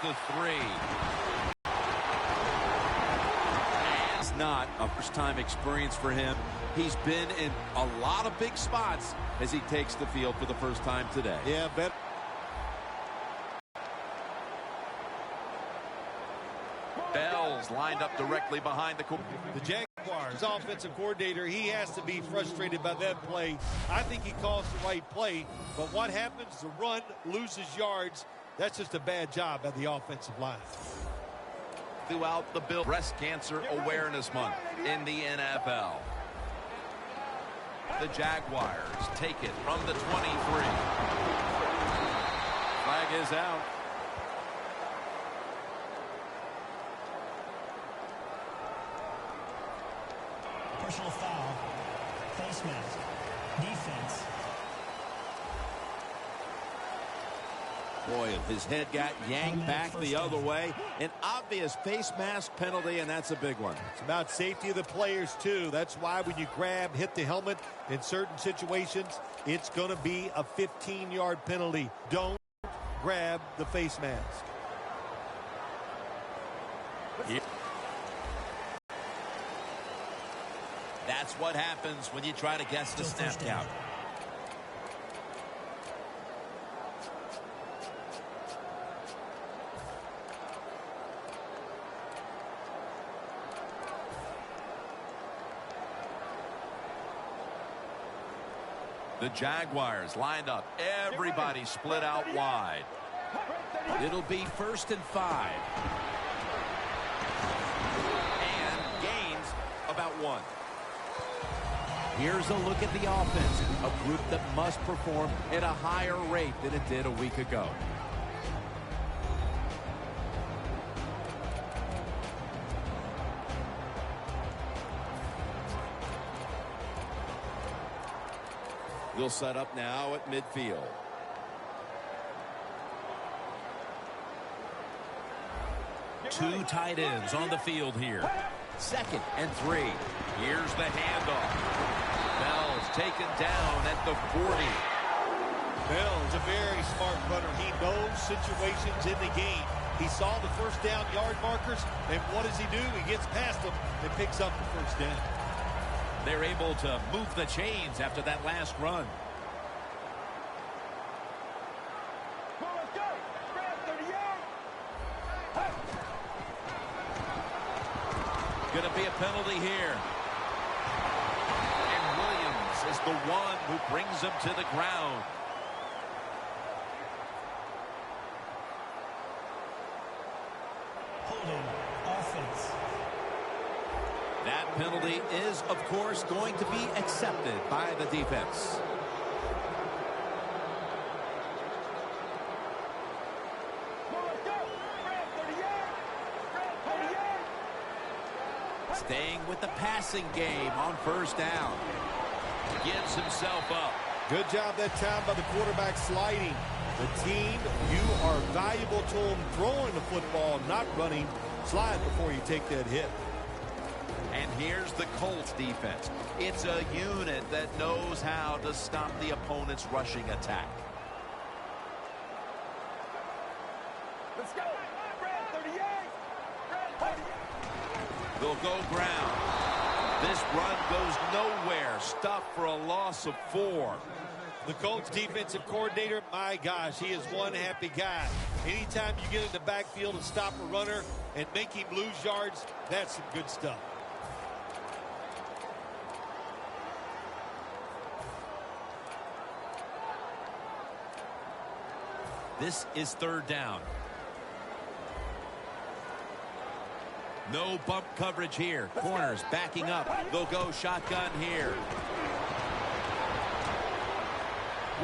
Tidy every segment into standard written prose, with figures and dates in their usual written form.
the three. And it's not a first-time experience for him. He's been in a lot of big spots as he takes the field for the first time today. Yeah, bet. Bell's lined up directly behind the The Jaguars offensive coordinator, he has to be frustrated by that play. I think he calls the right play, but what happens? The run loses yards. That's just a bad job by the offensive line. Throughout the bill, Breast Cancer Awareness Month in the NFL. The Jaguars take it from the 23. Flag is out. Personal foul, face mask, defense. Boy, his head got yanked back the other way. An obvious face mask penalty, and that's a big one. It's about safety of the players, too. That's why when you grab, hit the helmet in certain situations, it's going to be a 15-yard penalty. Don't grab the face mask. Yeah. That's what happens when you try to guess the snap count. The Jaguars lined up. Everybody split out wide. It'll be 1st and 5. And gains about 1. Here's a look at the offense, a group that must perform at a higher rate than it did a week ago. We'll set up now at midfield. Two tight ends on the field here. 2nd and 3. Here's the handoff. Bell's taken down at the 40. Bell's a very smart runner. He knows situations in the game. He saw the first down yard markers, and what does he do? He gets past them and picks up the first down. They're able to move the chains after that last run. Going to be a penalty here. And Williams is the one who brings him to the ground. Holding offense. That penalty is, of course, going to be accepted by the defense. Staying with the passing game on 1st down. Gives himself up. Good job that time by the quarterback sliding. The team, you are valuable to them throwing the football, not running. Slide before you take that hit. And here's the Colts defense. It's a unit that knows how to stop the opponent's rushing attack. Let's go. Brad 38. Brad 38. They'll go ground. This run goes nowhere. Stopped for a loss of 4. The Colts defensive coordinator, my gosh, he is one happy guy. Anytime you get in the backfield and stop a runner and make him lose yards, that's some good stuff. This is 3rd down. No bump coverage here. Corners backing up. They'll go shotgun here.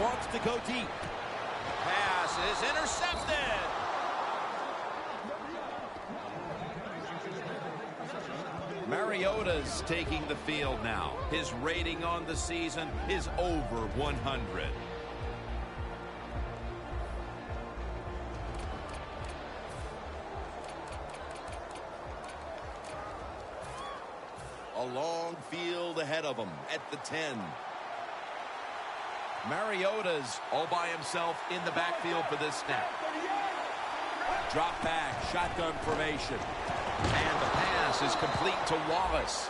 Wants to go deep. Pass is intercepted. Mariota's taking the field now. His rating on the season is over 100. A long field ahead of him at the 10. Mariota's all by himself in the backfield for this snap. drop back, shotgun formation. And the pass is complete to Wallace.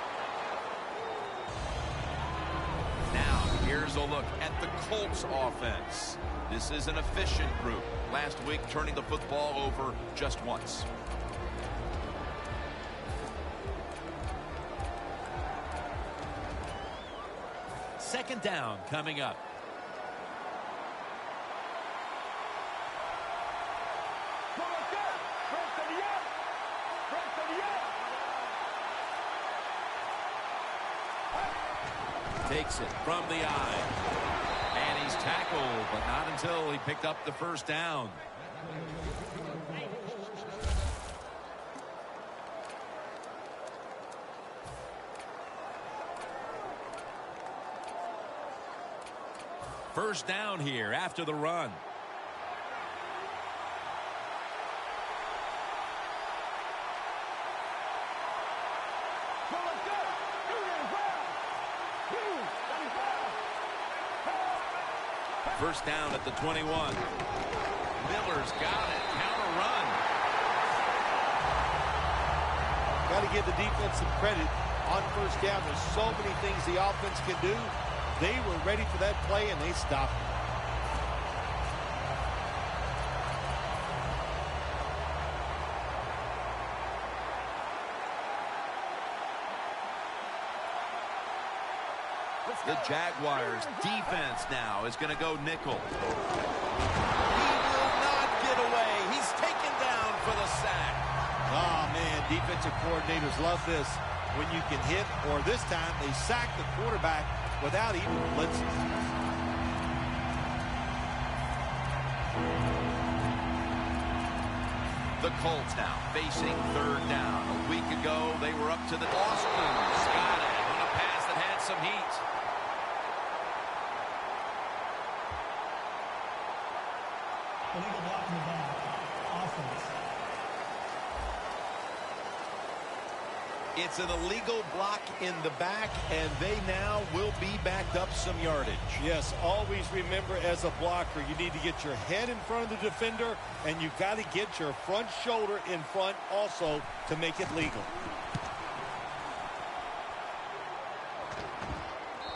Now, here's a look at the Colts offense. This is an efficient group. Last week, turning the football over just once. Second down coming up. Takes it from the eye. And he's tackled, but not until he picked up the first down. First down here after the run. First down at the 21. Miller's got it. Counter run. Got to give the defense some credit on first down. There's so many things the offense can do. They were ready for that play, and they stopped it. The Jaguars defense now is going to go nickel. He will not get away. He's taken down for the sack. Oh, man, defensive coordinators love this. When you can hit, or this time they sack the quarterback without even blitzing. The Colts now facing third down. A week ago, they were up to the Austin's got it on a pass that had some heat. Illegal block in the back. Offense. It's an illegal block in the back, and they now will be backed up some yardage. Yes, always remember as a blocker, you need to get your head in front of the defender, and you've got to get your front shoulder in front also to make it legal.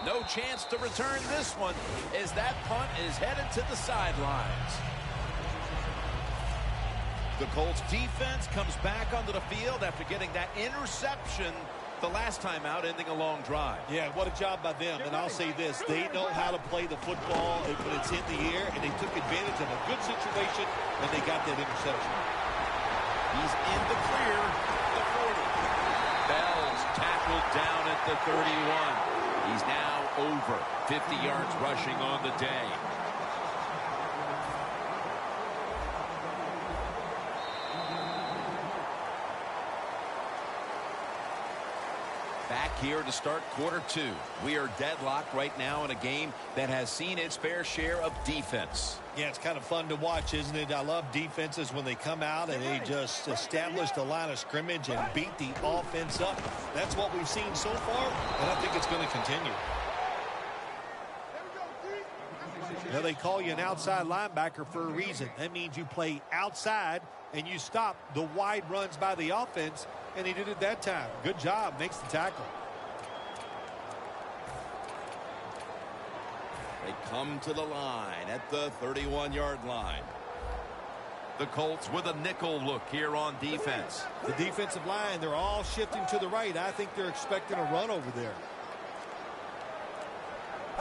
No chance to return this one as that punt is headed to the sidelines. The Colts defense comes back onto the field after getting that interception the last time out, ending a long drive. Yeah, what a job by them. And I'll say this, they know how to play the football when it's in the air, and they took advantage of a good situation, and they got that interception. He's in the clear, the 40. Bell's tackled down at the 31. He's now over 50 yards rushing on the day. Back here to start quarter two. We are deadlocked right now in a game that has seen its fair share of defense. Yeah, it's kind of fun to watch, isn't it? I love defenses when they come out and they just establish the line of scrimmage and beat the offense up. That's what we've seen so far, and I think it's going to continue. Now, they call you an outside linebacker for a reason. That means you play outside and you stop the wide runs by the offense, and he did it that time. Good job. Makes the tackle. They come to the line at the 31-yard line. The Colts with a nickel look here on defense. The defensive line, they're all shifting to the right. I think they're expecting a run over there.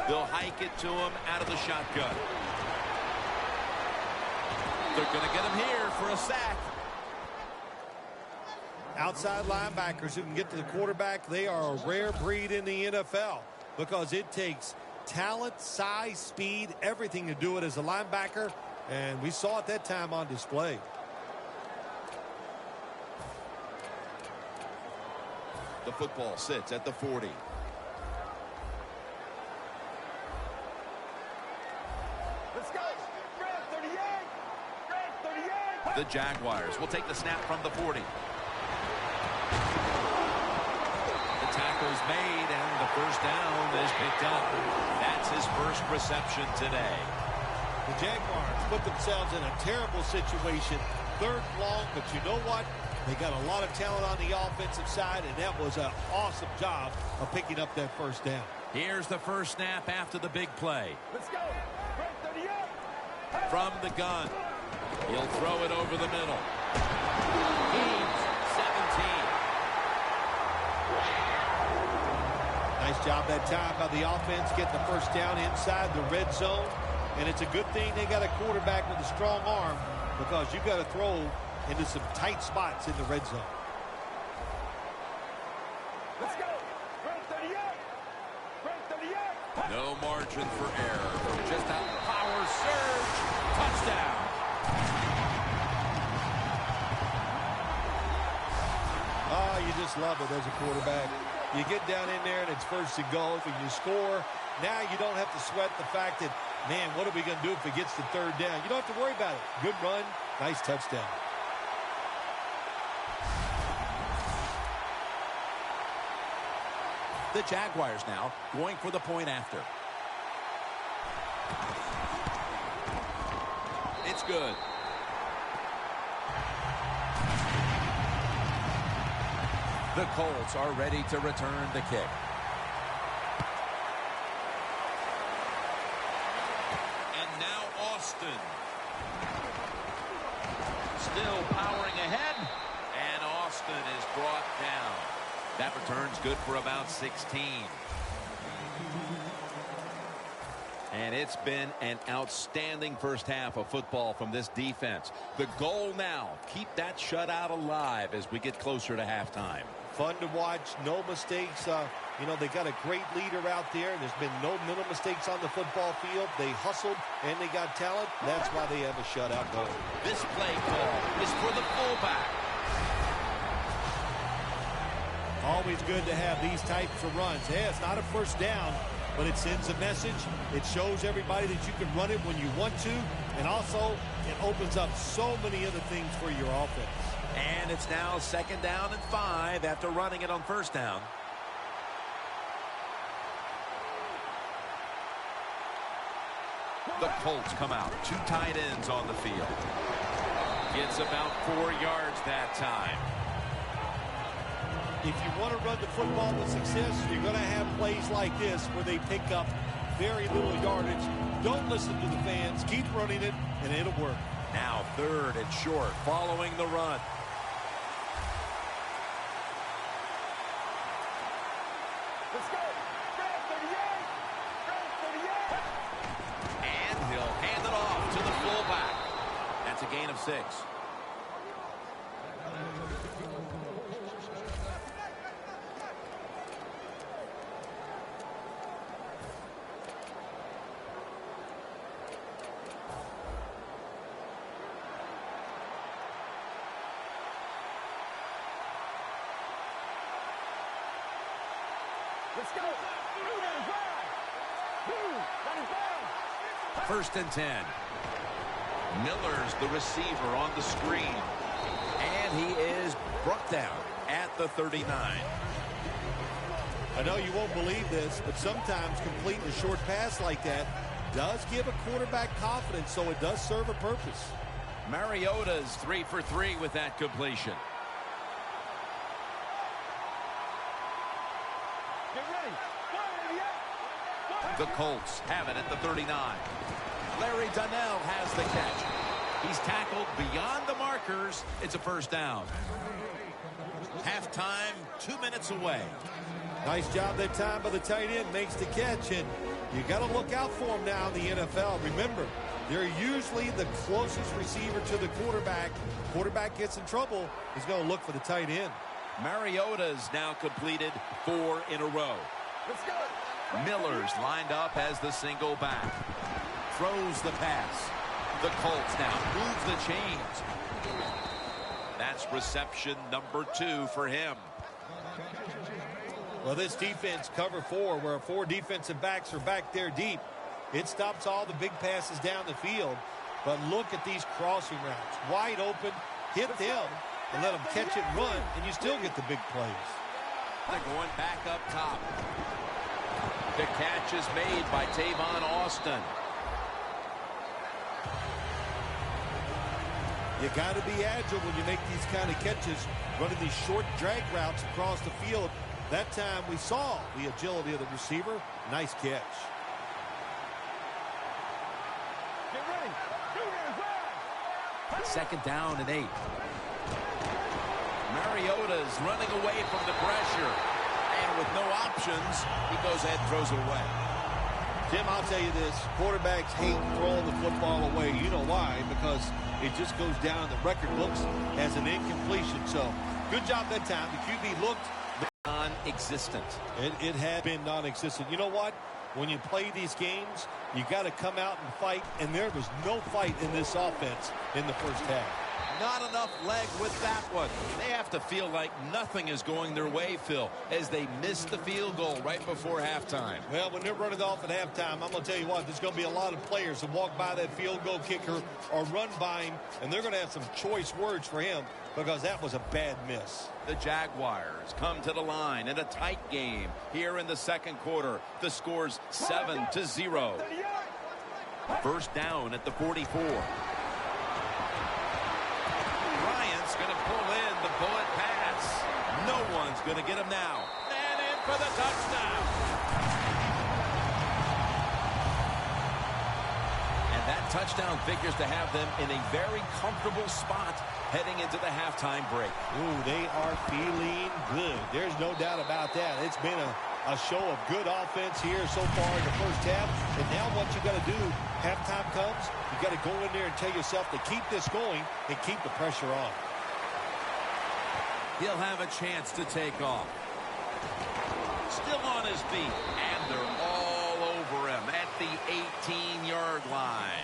They'll hike it to him out of the shotgun. They're going to get him here for a sack. Outside linebackers who can get to the quarterback, they are a rare breed in the NFL because it takes talent, size, speed, everything to do it as a linebacker, and we saw it that time on display. The football sits at the 40. Let's go. Red 38. Red 38. The Jaguars will take the snap from the 40. The tackle's made, and the first down is picked up. That's his first reception today. The Jaguars put themselves in a terrible situation 3rd and long, but you know what? They got a lot of talent on the offensive side, and that was an awesome job of picking up that 1st down. Here's the first snap after the big play. Let's go. Red 38. From the gun. He'll throw it over the middle. He's 17. Nice job that time by the offense, getting the 1st down inside the red zone. And it's a good thing they got a quarterback with a strong arm, because you got to throw into some tight spots in the red zone. Let's go. Red 38. Red 38. No margin for error. Just a power surge. Touchdown. Oh, you just love it as a quarterback. You get down in there and it's 1st and goal, and you score. Now you don't have to sweat the fact that, man, what are we going to do if it gets to 3rd down? You don't have to worry about it. Good run, nice touchdown. The Jaguars now going for the point after. It's good. The Colts are ready to return the kick. And now Austin. Still powering ahead. And Austin is brought down. That return's good for about 16. And it's been an outstanding first half of football from this defense. The goal now, keep that shutout alive as we get closer to halftime. Fun to watch, no mistakes. You know, they got a great leader out there. There's been no mental mistakes on the football field. They hustled, and they got talent. That's why they have a shutout goal. This play call is for the fullback. Always good to have these types of runs. Yeah, it's not a 1st down, but it sends a message. It shows everybody that you can run it when you want to, and also it opens up so many other things for your offense. And it's now 2nd down and 5 after running it on 1st down. The Colts come out. 2 tight ends on the field. Gets about 4 yards that time. If you want to run the football with success, you're going to have plays like this where they pick up very little yardage. Don't listen to the fans. Keep running it, and it'll work. Now 3rd and short following the run. Let's go. Red 38. Red 38. And he'll hand it off to the fullback. That's a gain of 6. Let's go. First and 10. Miller's the receiver on the screen. And he is brought down at the 39. I know you won't believe this, but sometimes completing a short pass like that does give a quarterback confidence, so it does serve a purpose. Mariota's 3 for 3 with that completion. Get ready. The Colts have it at the 39. Larry Donnell has the catch. He's tackled beyond the markers. It's a 1st down. Halftime, 2 minutes away. Nice job that time by the tight end, makes the catch, and you got to look out for him now in the NFL. Remember, they're usually the closest receiver to the quarterback. Quarterback gets in trouble, he's going to look for the tight end. Mariota's now completed 4 in a row. Let's go. Miller's lined up as the single back. Throws the pass. The Colts now move the chains. That's reception number 2 for him. Well, this defense, cover 4, where 4 defensive backs are back there deep. It stops all the big passes down the field. But look at these crossing routes. Wide open, hit them, and let them catch it and run, and you still get the big plays. They're going back up top. The catch is made by Tavon Austin. You got to be agile when you make these kind of catches, running these short drag routes across the field. That time we saw the agility of the receiver. Nice catch. Get ready. Second down and 8. Mariota's running away from the pressure. And with no options, he goes ahead and throws it away. Jim, I'll tell you this. Quarterbacks hate throwing the football away. You know why? Because it just goes down in the record books as an incompletion. So, good job that time. The QB looked non-existent. It had been non-existent. You know what? When you play these games, you got to come out and fight. And there was no fight in this offense in the first half. Not enough leg with that one. They have to feel like nothing is going their way, Phil, as they missed the field goal right before halftime. Well, when they're running off at halftime, I'm going to tell you what, there's going to be a lot of players that walk by that field goal kicker or run by him, and they're going to have some choice words for him because that was a bad miss. The Jaguars come to the line in a tight game here in the second quarter. The score's 7-0. First down at the 44. Bryant's going to pull in the bullet pass. No one's going to get him now. And in for the touchdown. And that touchdown figures to have them in a very comfortable spot heading into the halftime break. Ooh, they are feeling good. There's no doubt about that. It's been a show of good offense here so far in the first half. And now what you got to do, halftime comes, you got to go in there and tell yourself to keep this going and keep the pressure on. He'll have a chance to take off. Still on his feet. And they're all over him at the 18-yard line.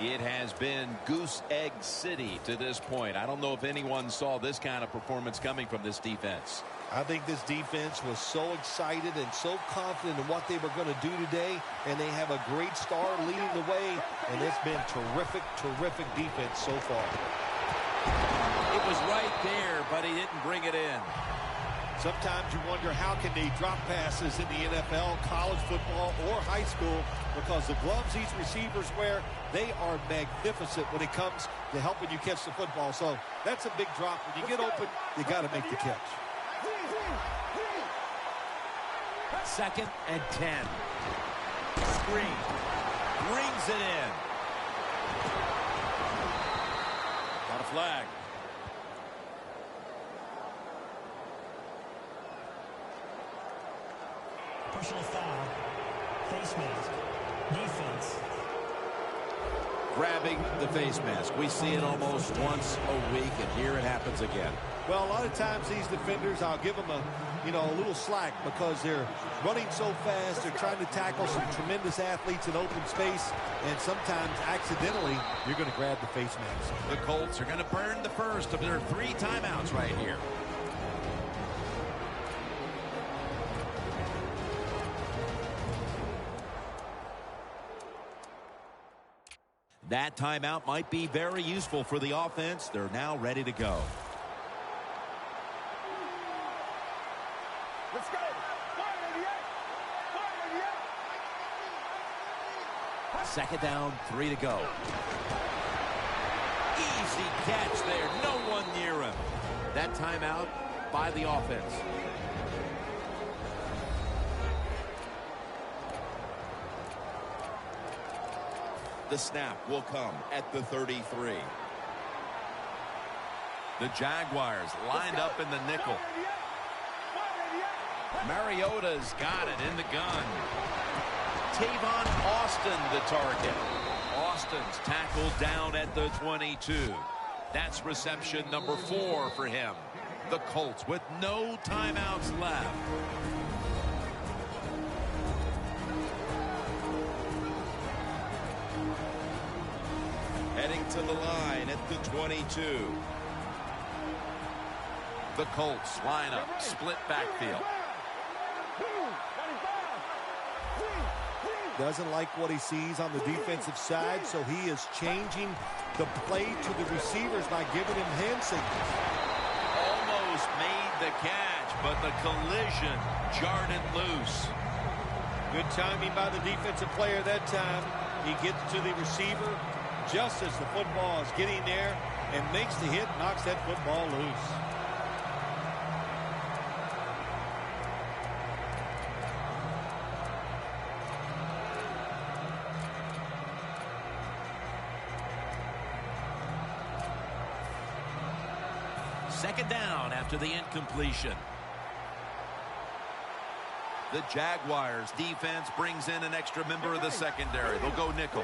It has been Goose Egg City to this point. I don't know if anyone saw this kind of performance coming from this defense. I think this defense was so excited and so confident in what they were going to do today, and they have a great star leading the way, and it's been terrific, terrific defense so far. It was right there, but he didn't bring it in. Sometimes you wonder how can they drop passes in the NFL, college football, or high school, because the gloves these receivers wear, they are magnificent when it comes to helping you catch the football. So that's a big drop. When you get open, you got to make the catch. Second and 10. Screen. Brings it in. Got a flag. Personal foul. Face mask. Defense. Grabbing the face mask. We see it almost once a week, and here it happens again. Well, a lot of times these defenders, I'll give them a little slack because they're running so fast. They're trying to tackle some tremendous athletes in open space, and sometimes accidentally you're going to grab the face mask. The Colts are going to burn the first of their 3 timeouts right here. That timeout might be very useful for the offense. They're now ready to go. Let's go. 188. Second down, 3 to go. Easy catch there. No one near him. That timeout by the offense. The snap will come at the 33. The Jaguars lined up in the nickel. Mariota's got it in the gun. Tavon Austin the target. Austin's tackled down at the 22. That's reception number 4 for him. The Colts with no timeouts left. Heading to the line at the 22. The Colts line up, split backfield. Doesn't like what he sees on the defensive side, so he is changing the play to the receivers by giving him hand signals. Almost made the catch, but the collision jarred it loose. Good timing by the defensive player that time. He gets to the receiver just as the football is getting there and makes the hit, knocks that football loose. Second down after the incompletion. The Jaguars defense brings in an extra member of the secondary. They'll go nickel.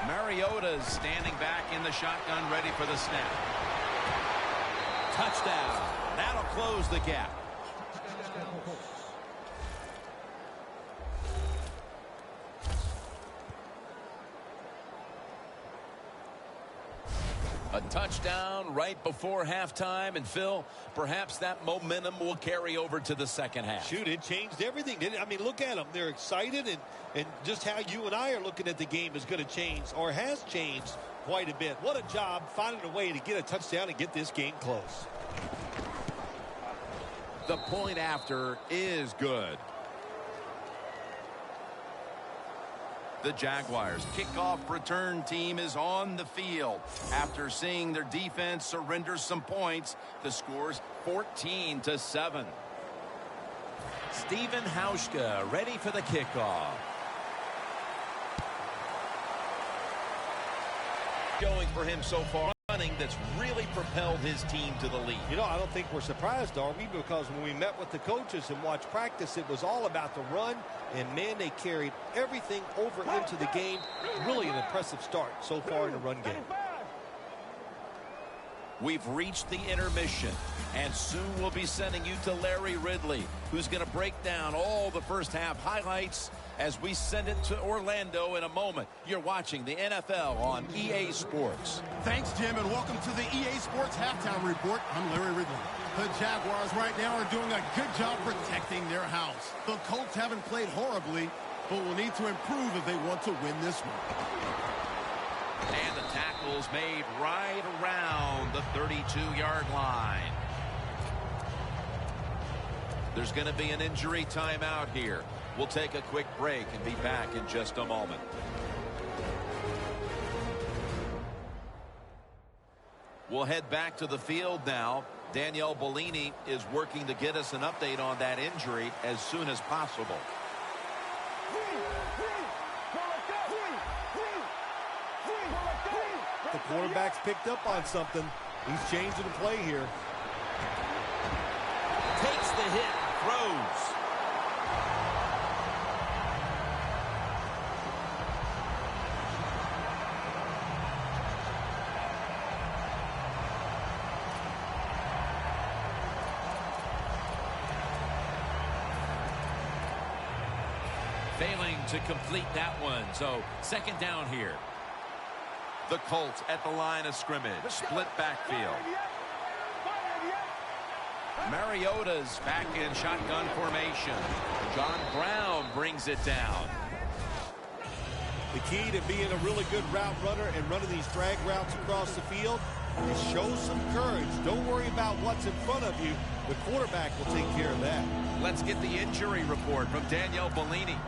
Mariota's standing back in the shotgun, ready for the snap. Touchdown. That'll close the gap. A touchdown right before halftime, and Phil, perhaps that momentum will carry over to the second half. Shoot, it changed everything, didn't it? I mean, look at them. They're excited, and just how you and I are looking at the game is going to change, or has changed quite a bit. What a job finding a way to get a touchdown and get this game close. The point after is good. The Jaguars' kickoff return team is on the field. After seeing their defense surrender some points, the score's 14-7. Steven Hauschka ready for the kickoff. Going for him so far. That's really propelled his team to the lead. You know, I don't think we're surprised, are we? Because when we met with the coaches and watched practice, it was all about the run. And, man, they carried everything over into the game. Really an impressive start so far in the run game. We've reached the intermission, and soon we'll be sending you to Larry Ridley, who's going to break down all the first half highlights as we send it to Orlando in a moment. You're watching the NFL on EA Sports. Thanks, Jim, and welcome to the EA Sports Halftime Report. I'm Larry Ridley. The Jaguars right now are doing a good job protecting their house. The Colts haven't played horribly, but will need to improve if they want to win this one. And the tackle's made right around the 32-yard line. There's going to be an injury timeout here. We'll take a quick break and be back in just a moment. We'll head back to the field now. Danielle Bellini is working to get us an update on that injury as soon as possible. The quarterback's picked up on something. He's changing the play here. Takes the hit, throws. Failing to complete that one, so second down here. The Colts at the line of scrimmage. Split backfield. Mariota's back in shotgun formation. John Brown brings it down. The key to being a really good route runner and running these drag routes across the field is show some courage. Don't worry about what's in front of you. The quarterback will take care of that. Let's get the injury report from Danielle Bellini.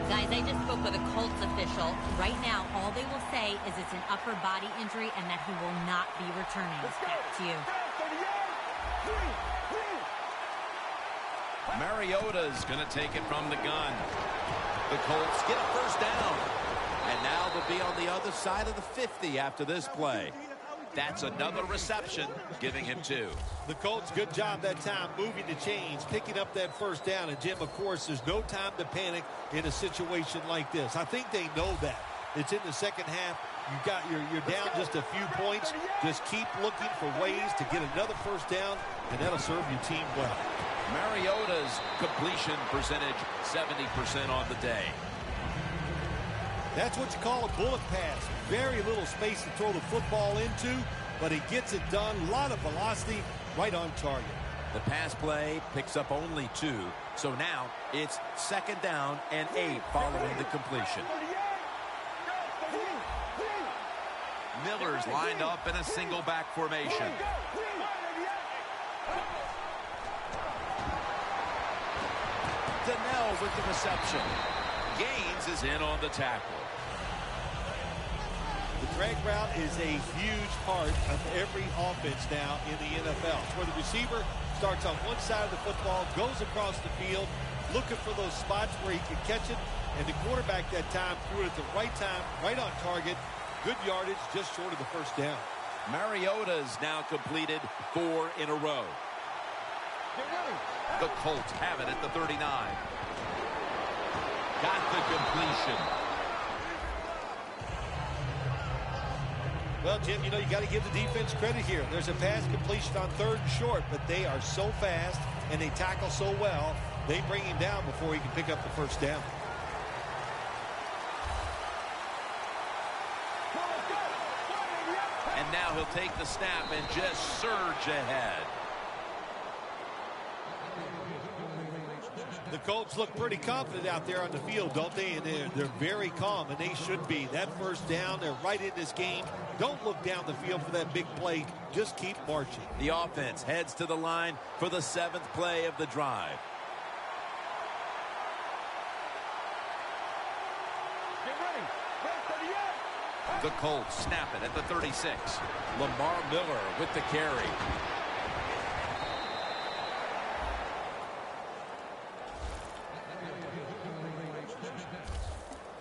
Guys, I just spoke with a Colts official. Right now, all they will say is it's an upper body injury and that he will not be returning. Back to you. Mariota's going to take it from the gun. The Colts get a first down. And now they'll be on the other side of the 50 after this play. That's another reception, giving him 2. The Colts, good job that time moving the chains, picking up that first down. And, Jim, of course, there's no time to panic in a situation like this. I think they know that. It's in the second half. You're down just a few points. Just keep looking for ways to get another first down, and that'll serve your team well. Mariota's completion percentage, 70% on the day. That's what you call a bullet pass. Very little space to throw the football into, but he gets it done. A lot of velocity, right on target. The pass play picks up only 2, so now it's second down and 8 following the completion. Miller's lined up in a single back formation. Donnell with the reception. Gaines is in on the tackle. The drag route is a huge part of every offense now in the NFL. It's where the receiver starts on one side of the football, goes across the field, looking for those spots where he can catch it, and the quarterback that time threw it at the right time, right on target. Good yardage, just short of the first down. Mariota's now completed 4 in a row. The Colts have it at the 39. Got the completion. Well, Jim, you know, you got to give the defense credit here. There's a pass completion on 3rd and short, but they are so fast and they tackle so well, they bring him down before he can pick up the first down. And now he'll take the snap and just surge ahead. The Colts look pretty confident out there on the field, don't they? And they're very calm, and they should be. That first down, they're right in this game. Don't look down the field for that big play. Just keep marching. The offense heads to the line for the 7th play of the drive. The Colts snap it at the 36. Lamar Miller with the carry.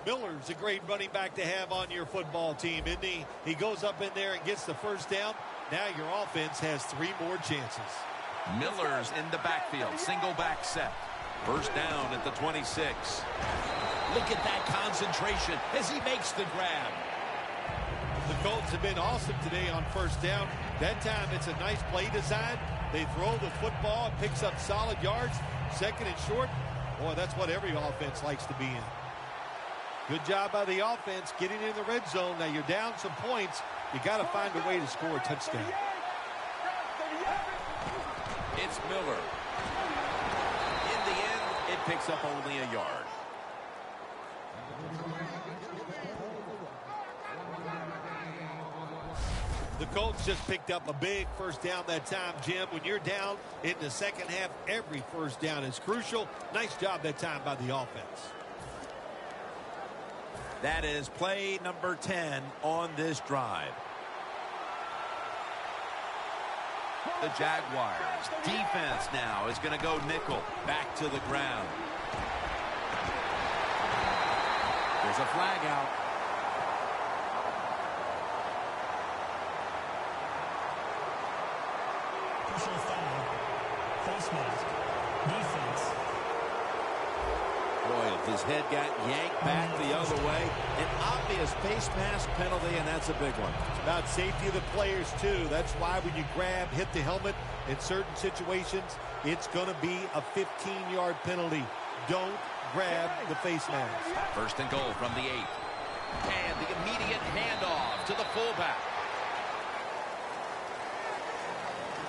Miller's a great running back to have on your football team, isn't he? He goes up in there and gets the first down. Now your offense has 3 more chances. Miller's in the backfield. Single back set. First down at the 26. Look at that concentration as he makes the grab. The Colts have been awesome today on first down. That time it's a nice play design. They throw the football, it picks up solid yards. 2nd and short. Boy, that's what every offense likes to be in. Good job by the offense getting in the red zone. Now you're down some points. You got to find a way to score a touchdown. It's Miller. In the end, it picks up only a yard. The Colts just picked up a big first down that time, Jim. When you're down in the second half, every first down is crucial. Nice job that time by the offense. That is play number 10 on this drive. The Jaguars defense now is going to go nickel back to the ground. There's a flag out. Personal foul. Face mask. Defense. Boy, if his head got yanked back the other way, an obvious face mask penalty, and that's a big one. It's about safety of the players, too. That's why when you grab, hit the helmet in certain situations, it's going to be a 15-yard penalty. Don't grab the face mask. First and goal from the 8. And the immediate handoff to the fullback.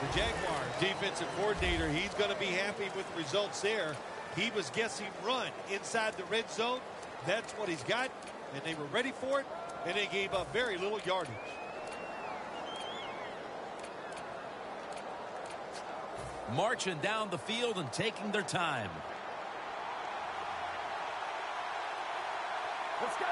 The Jaguars defensive coordinator, he's going to be happy with the results there. He was guessing run inside the red zone. That's what he's got, and they were ready for it, and they gave up very little yardage. Marching down the field and taking their time. Let's go.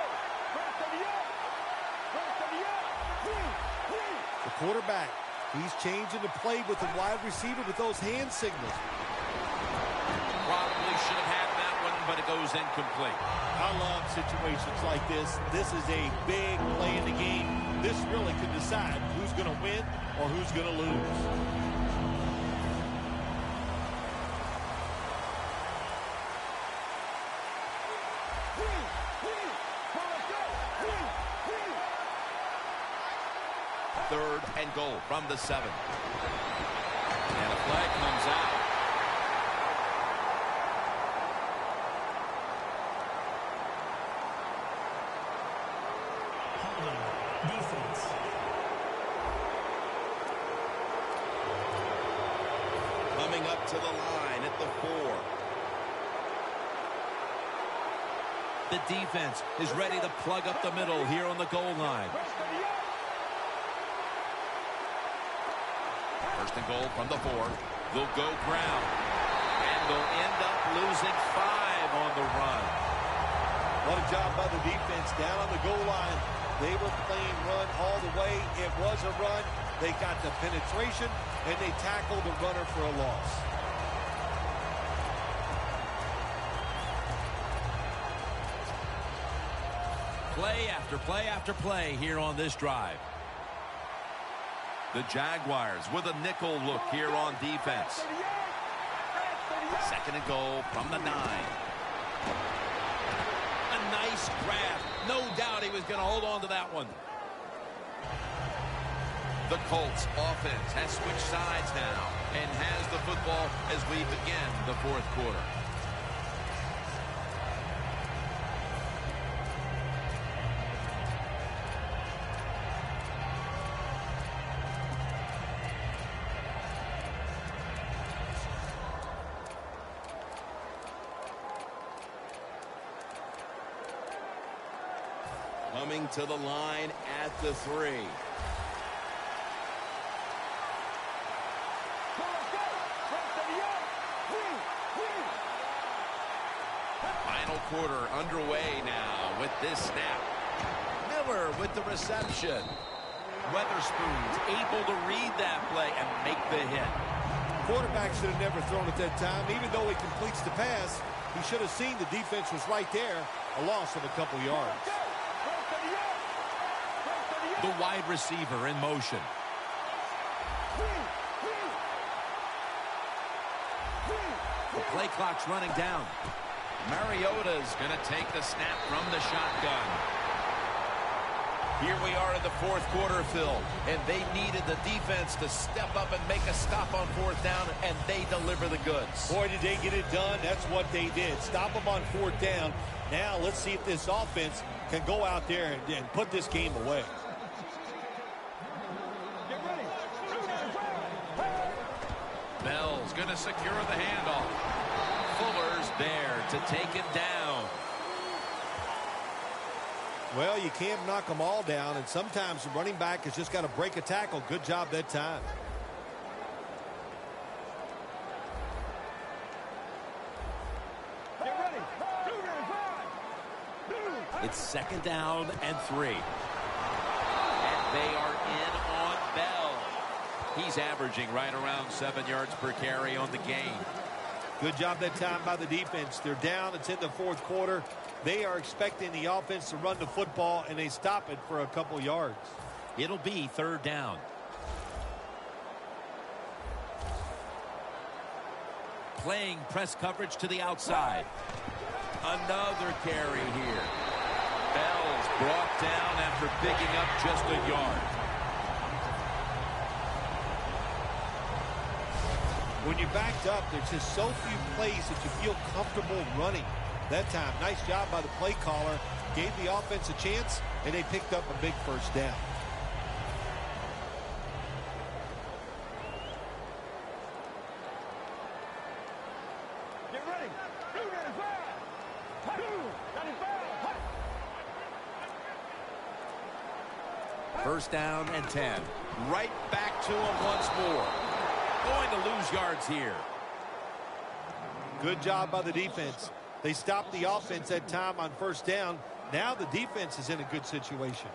The quarterback, he's changing the play with the wide receiver with those hand signals. Probably should have had that one, but it goes incomplete. I love situations like this. This is a big play in the game. This really could decide who's going to win or who's going to lose. Third and goal from the 7. And a flag comes out. Defense. Coming up to the line at the 4. The defense is ready to plug up the middle here on the goal line. First and goal from the 4. They'll go ground. And they'll end up losing 5 on the run. What a job by the defense down on the goal line. They were playing run all the way. It was a run. They got the penetration, and they tackled the runner for a loss. Play after play after play here on this drive. The Jaguars with a nickel look here on defense. Second and goal from the 9. A nice grab. No doubt he was going to hold on to that one. The Colts offense has switched sides now and has the football as we begin the fourth quarter. Coming to the line at the 3. Final quarter underway now with this snap. Miller with the reception. Weatherspoon's able to read that play and make the hit. Quarterback should have never thrown at that time. Even though he completes the pass, he should have seen the defense was right there. A loss of a couple yards. The wide receiver in motion. The play clock's running down. Mariota's going to take the snap from the shotgun. Here we are in the fourth quarter, Phil, and they needed the defense to step up and make a stop on fourth down, and they deliver the goods. Boy, did they get it done. That's what they did. Stop them on fourth down. Now let's see if this offense can go out there and put this game away. Bell's going to secure the handoff. Fuller's there to take it down. Well, you can't knock them all down, and sometimes the running back has just got to break a tackle. Good job that time. Get ready. It's second down and 3. And they are in on Bell. He's averaging right around 7 yards per carry on the game. Good job that time by the defense. They're down. It's in the fourth quarter. They are expecting the offense to run the football, and they stop it for a couple yards. It'll be third down. Playing press coverage to the outside. Another carry here. Bell's brought down after picking up just a yard. When you're backed up, there's just so few plays that you feel comfortable running. That time, nice job by the play caller. Gave the offense a chance, and they picked up a big first down. Get ready. First down and 10. Right back to him once more. Going to lose yards here. Good job by the defense. They stopped the offense that time on first down. Now the defense is in a good situation.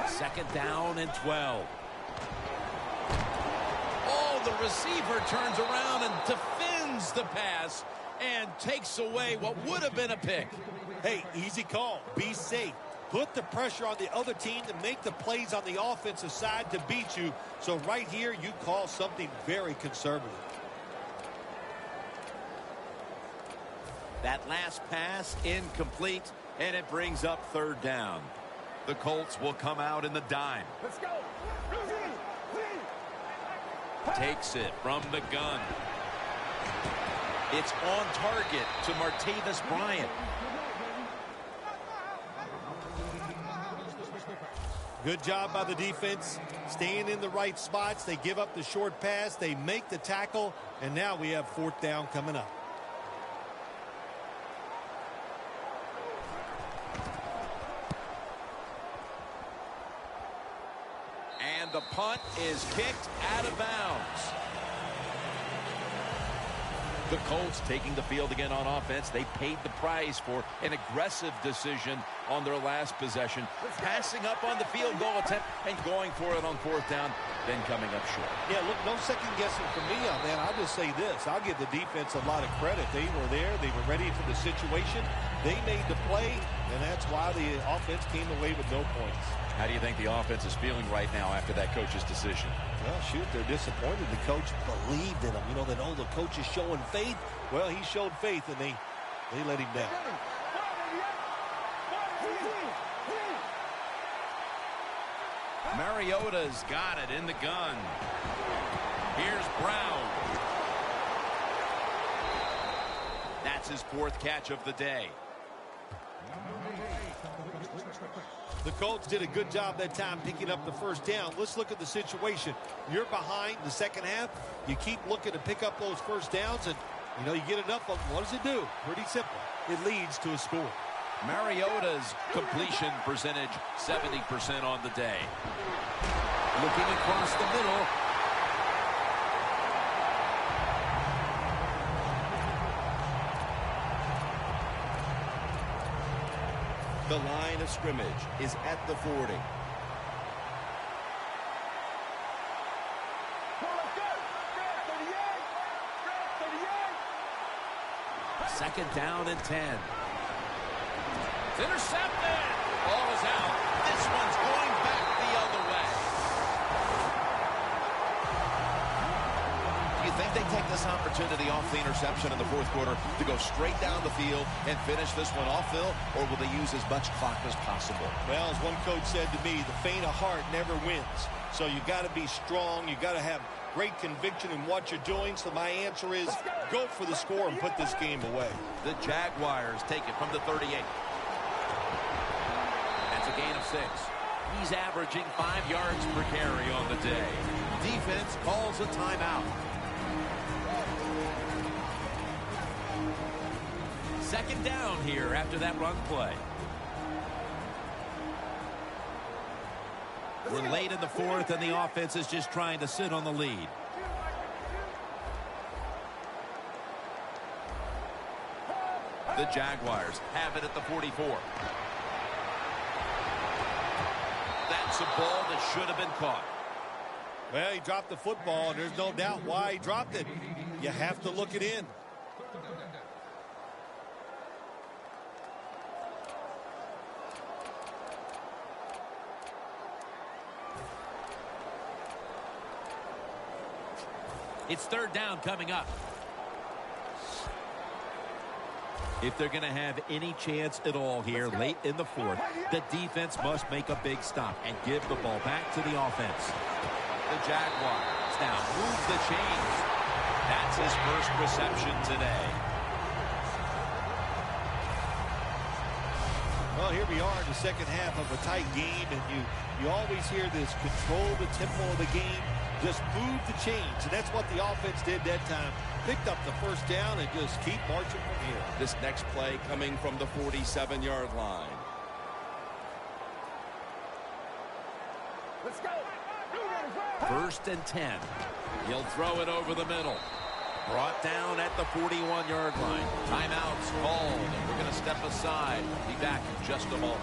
Second down and 12. Oh, the receiver turns around and defends the pass and takes away what would have been a pick. Hey, easy call. Be safe. Put the pressure on the other team to make the plays on the offensive side to beat you. So right here, you call something very conservative. That last pass incomplete, and it brings up third down. The Colts will come out in the dime. Let's go. Takes it from the gun. It's on target to Martavis Bryant. Good job by the defense. Staying in the right spots. They give up the short pass. They make the tackle. And now we have fourth down coming up. And the punt is kicked out of bounds. The Colts taking the field again on offense. They paid the price for an aggressive decision on their last possession, passing up on the field goal attempt and going for it on fourth down, then coming up short. Yeah, look, no second guessing for me on that. I'll just say this. I'll give the defense a lot of credit. They were there. They were ready for the situation. They made the play, and that's why the offense came away with no points. How do you think the offense is feeling right now after that coach's decision? Well, shoot, they're disappointed. The coach believed in them. You know, they know the coach is showing faith. Well, he showed faith, and they let him down. Mariota's got it in the gun. Here's Brown. That's his fourth catch of the day. The Colts did a good job that time picking up the first down. Let's look at the situation. You're behind the second half. You keep looking to pick up those first downs, and, you know, you get enough of them. What does it do? Pretty simple. It leads to a score. Mariota's completion percentage, 70% on the day. Looking across the middle. The line of scrimmage is at the 40. Second down and 10. It's intercepted. Ball is out. This one's going back the other way. Do you think they take this opportunity off the interception in the fourth quarter to go straight down the field and finish this one off, Phil? Or will they use as much clock as possible? Well, as one coach said to me, the faint of heart never wins. So you got to be strong. You got to have great conviction in what you're doing. So my answer is go for the score and put this game away. The Jaguars take it from the 38. That's a gain of 6. He's averaging 5 yards per carry on the day. Defense calls a timeout. Second down here after that run play. We're late in the fourth, and the offense is just trying to sit on the lead. The Jaguars have it at the 44. That's a ball that should have been caught. Well, he dropped the football, and there's no doubt why he dropped it. You have to look it in. It's third down coming up. If they're going to have any chance at all here late in the fourth, the defense must make a big stop and give the ball back to the offense. The Jaguars now move the chains. That's his first reception today. Well, here we are in the second half of a tight game, and you always hear this: control the tempo of the game, just move the chains, and that's what the offense did that time. Picked up the first down and just keep marching from here. This next play coming from the 47-yard line. Let's go. First and 10. He'll throw it over the middle. Brought down at the 41-yard line. Timeout's called, and we're going to step aside. Be back in just a moment.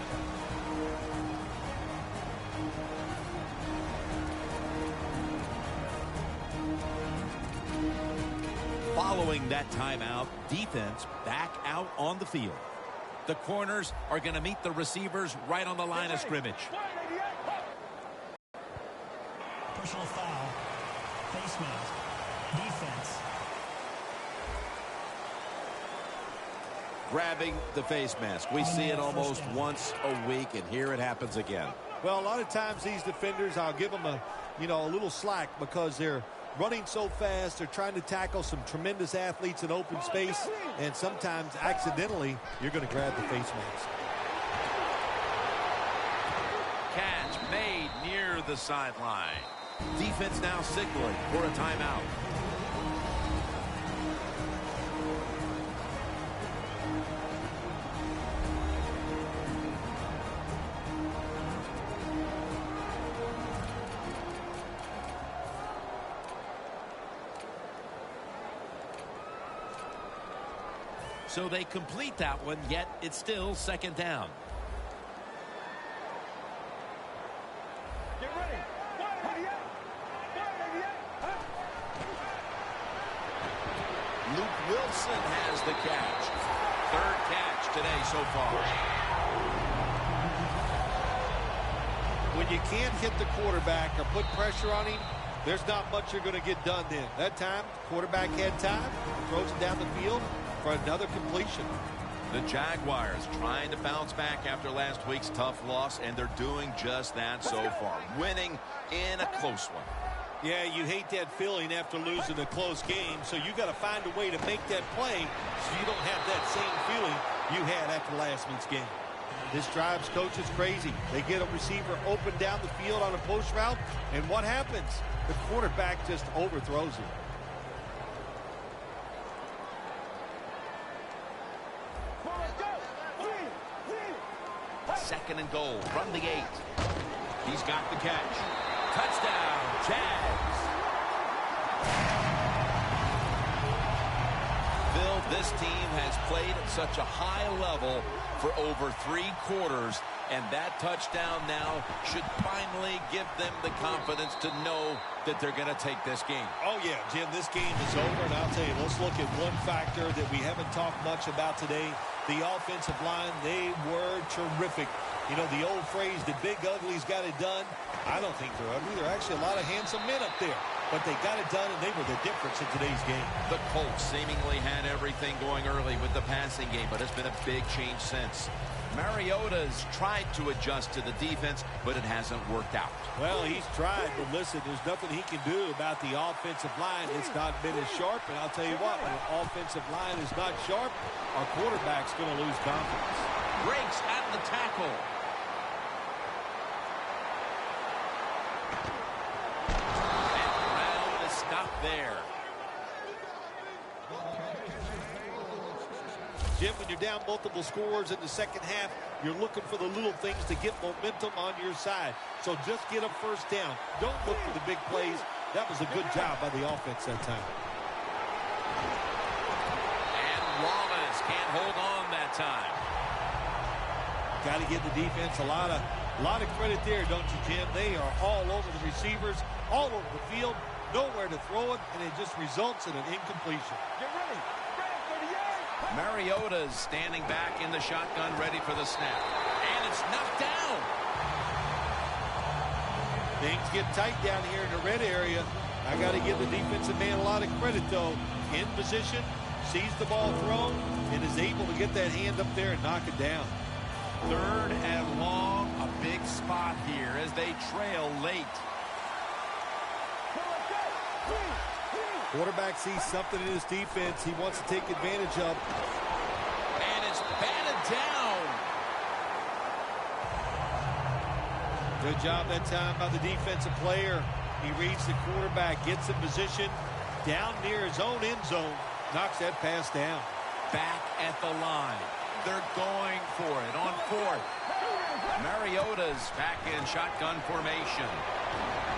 Following that timeout, defense back out on the field. The corners are going to meet the receivers right on the line of scrimmage. Personal foul. Face mask. Defense. Grabbing the face mask. We see it almost once a week, and here it happens again. Well, a lot of times these defenders, I'll give them a little slack because they're running so fast. They're trying to tackle some tremendous athletes in open space, and sometimes accidentally you're going to grab the face mask. Catch made near the sideline. Defense now signaling for a timeout. So they complete that one, yet it's still second down. Get ready. Luke Wilson has the catch. Third catch today so far. When you can't hit the quarterback or put pressure on him, there's not much you're going to get done then. That time, quarterback had time, throws it down the field for another completion. The Jaguars trying to bounce back after last week's tough loss, and they're doing just that so far, winning in a close one. Yeah, you hate that feeling after losing a close game, so you got to find a way to make that play so you don't have that same feeling you had after last week's game. This drive's coach is crazy. They get a receiver open down the field on a post route, and what happens? The quarterback just overthrows it. Second and goal from the 8. He's got the catch. Touchdown, Jags. Phil, this team has played at such a high level for over 3 quarters, and that touchdown now should finally give them the confidence to know that they're going to take this game. Oh, yeah, Jim, this game is over, and I'll tell you, let's look at one factor that we haven't talked much about today. The offensive line, they were terrific. You know, the old phrase, the big ugly's got it done. I don't think they're ugly. There are actually a lot of handsome men up there. But they got it done, and they were the difference in today's game. The Colts seemingly had everything going early with the passing game, but it's been a big change since. Mariota's tried to adjust to the defense, but it hasn't worked out. Well, he's tried, but listen, there's nothing he can do about the offensive line. It's not been as sharp, and I'll tell you what, when the offensive line is not sharp, our quarterback's going to lose confidence. Breaks at the tackle. There. Jim, when you're down multiple scores in the second half, you're looking for the little things to get momentum on your side. So just get a first down. Don't look for the big plays. That was a good job by the offense that time. And Wallace can't hold on that time. Got to give the defense a lot of credit there, don't you, Jim? They are all over the receivers, all over the field. Nowhere to throw it, and it just results in an incompletion. Get ready. Mariota's standing back in the shotgun, ready for the snap. And it's knocked down. Things get tight down here in the red area. I got to give the defensive man a lot of credit, though. In position, sees the ball thrown, and is able to get that hand up there and knock it down. Third and long, a big spot here as they trail late. Quarterback sees something in his defense he wants to take advantage of. And it's batted down. Good job that time by the defensive player. He reads the quarterback, gets in position, down near his own end zone, knocks that pass down. Back at the line. They're going for it on 4th. Mariota's back in shotgun formation.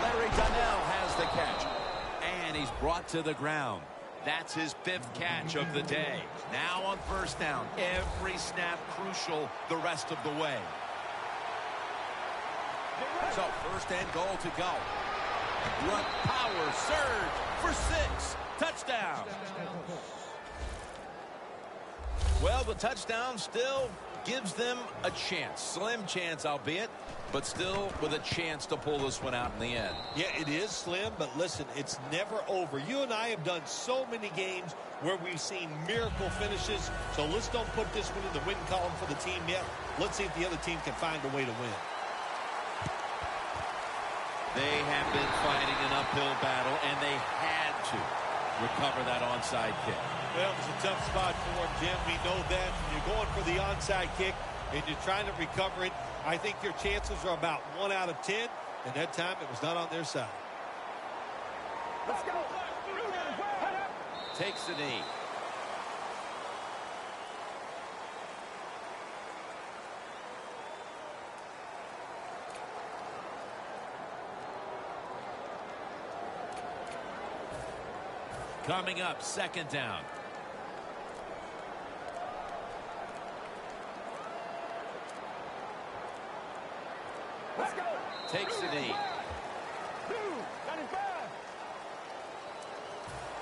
Larry Donnell has the catch. And he's brought to the ground. That's his 5th catch of the day. Now on first down. Every snap crucial the rest of the way. So first and goal to go. Run power surge for 6. Touchdown. Well, the touchdown still gives them a chance. Slim chance, albeit, but still with a chance to pull this one out in the end. Yeah, it is slim, but listen, it's never over. You and I have done so many games where we've seen miracle finishes, so let's don't put this one in the win column for the team yet. Let's see if the other team can find a way to win. They have been fighting an uphill battle, and they had to recover that onside kick. Well, it's a tough spot for him, Jim. We know that. You're going for the onside kick, and you're trying to recover it. I think your chances are about 1 out of 10, and that time it was not on their side. Let's go. Takes the knee. Coming up, second down. Let's go. Takes the knee. 95.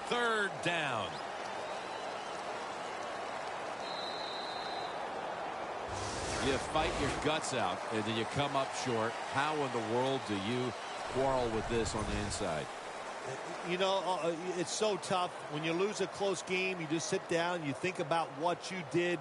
Third down. You fight your guts out, and then you come up short. How in the world do you quarrel with this on the inside? You know, it's so tough. When you lose a close game, you just sit down, you think about what you did